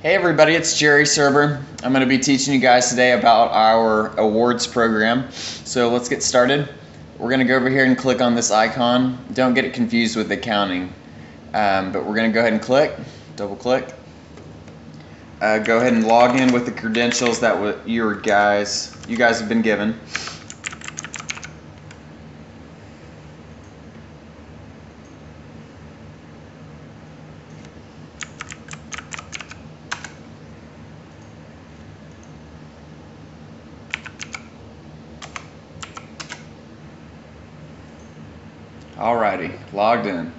Hey everybody, it's Jerry Serber. I'm going to be teaching you guys today about our awards program. So let's get started. We're going to go over here and click on this icon. Don't get it confused with accounting. But we're going to go ahead and click, double click. Go ahead and log in with the credentials that you guys have been given. Alrighty, logged in.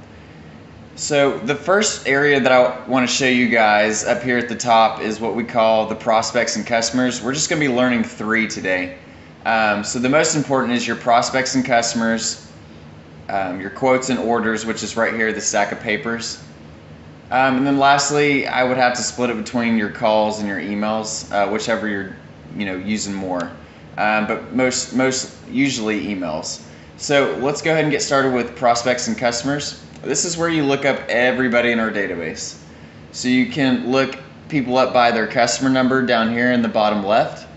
So the first area that I want to show you guys up here at the top is what we call the prospects and customers. We're just going to be learning three today. So the most important is your prospects and customers, your quotes and orders, which is right here, the stack of papers. And then lastly, I would have to split it between your calls and your emails, whichever you're using more. But most usually emails. So let's go ahead and get started with prospects and customers. This is where you look up everybody in our database. So you can look people up by their customer number down here in the bottom left.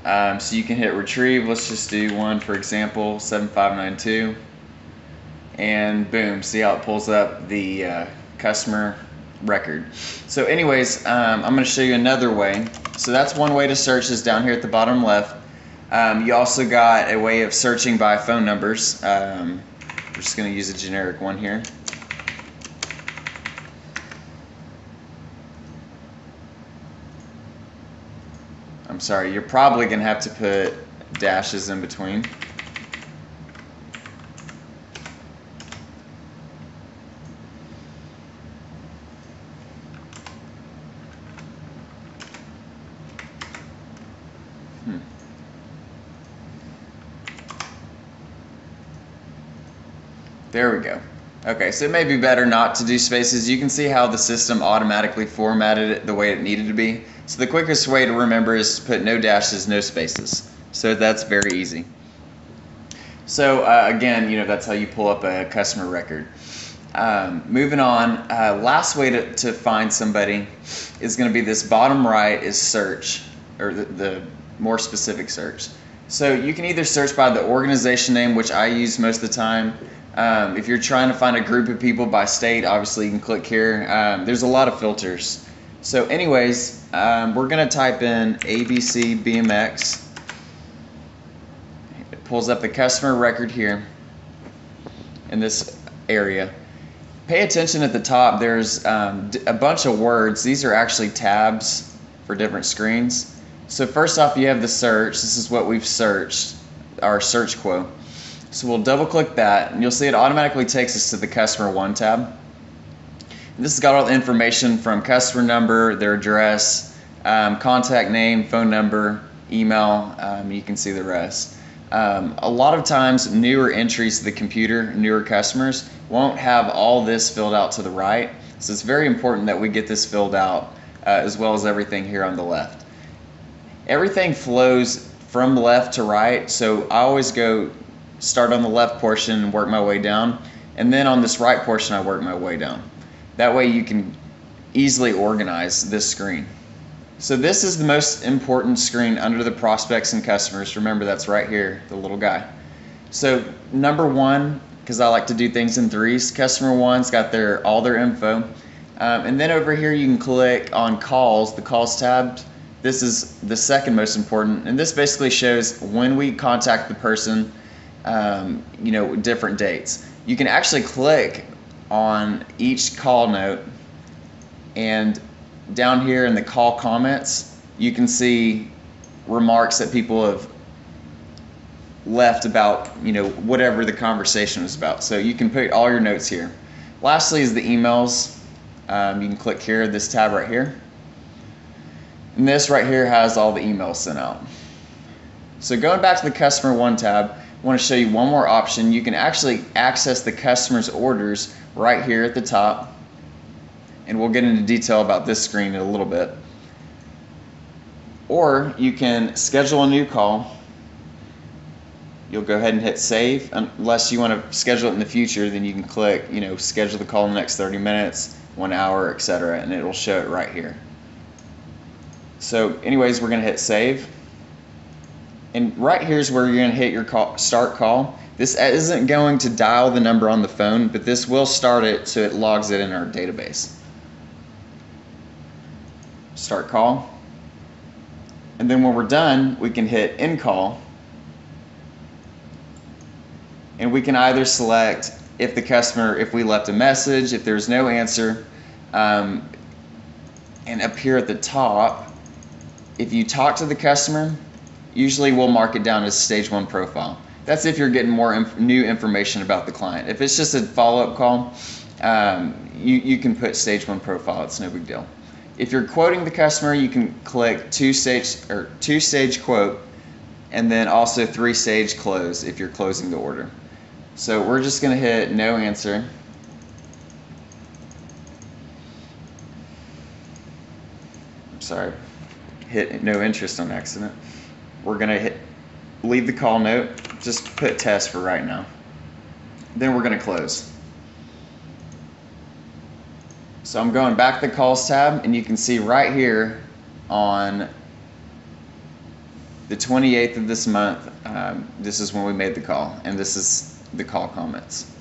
So you can hit retrieve. Let's just do one, for example, 7592. And boom, see how it pulls up the customer record. So anyways, I'm going to show you another way. So that's one way to search, is down here at the bottom left. You also got a way of searching by phone numbers. We're just going to use a generic one here. I'm sorry, you're probably going to have to put dashes in between. There we go. Okay, so it may be better not to do spaces. You can see how the system automatically formatted it the way it needed to be. So the quickest way to remember is to put no dashes, no spaces. So that's very easy. So again, that's how you pull up a customer record. Moving on, last way to find somebody is going to be this bottom right is search, or the more specific search. So you can either search by the organization name, which I use most of the time. If you're trying to find a group of people by state, obviously you can click here. There's a lot of filters. So anyways, we're going to type in ABC BMX. It pulls up the customer record here in this area. Pay attention at the top. There's a bunch of words. These are actually tabs for different screens. So first off, you have the search. This is what we've searched, our search quote. So we'll double click that, and you'll see it automatically takes us to the customer one tab. And this has got all the information from customer number, their address, contact name, phone number, email. You can see the rest. A lot of times newer entries to the computer, newer customers, won't have all this filled out to the right. So it's very important that we get this filled out, as well as everything here on the left. Everything flows from left to right, so I always start on the left portion and work my way down, and then on this right portion I work my way down. That way you can easily organize this screen. So this is the most important screen under the prospects and customers. Remember, that's right here, the little guy. So number one, because I like to do things in threes, customer one's got all their info, and then over here you can click on calls, the calls tab. This is the second most important, and this basically shows when we contact the person, different dates. You can actually click on each call note, and down here in the call comments you can see remarks that people have left about whatever the conversation was about. So you can put all your notes here. Lastly is the emails. You can click here, this tab right here, and this right here has all the emails sent out. So going back to the customer one tab, I want to show you one more option. You can actually access the customer's orders right here at the top, and we'll get into detail about this screen in a little bit. Or you can schedule a new call. You'll go ahead and hit save. Unless you want to schedule it in the future, then you can click schedule the call in the next 30 minutes. 1 hour, etc., and it'll show it right here. So anyways, we're going to hit save. And right here's where you're going to hit your call, start call. This isn't going to dial the number on the phone, but this will start it so it logs it in our database. Start call. And then when we're done, we can hit end call. And we can either select if the customer, if we left a message, if there's no answer, and up here at the top, if you talk to the customer, usually we'll mark it down as stage 1 profile. That's if you're getting more new information about the client. If it's just a follow-up call, you can put stage 1 profile. It's no big deal. If you're quoting the customer, you can click two-stage quote, and then also 3-stage close if you're closing the order. So we're just going to hit no answer. I'm sorry, hit no interest on accident. We're going to leave the call note, just put test for right now. Then we're going to close. So I'm going back to the calls tab, and you can see right here on the 28th of this month, this is when we made the call, and this is the call comments.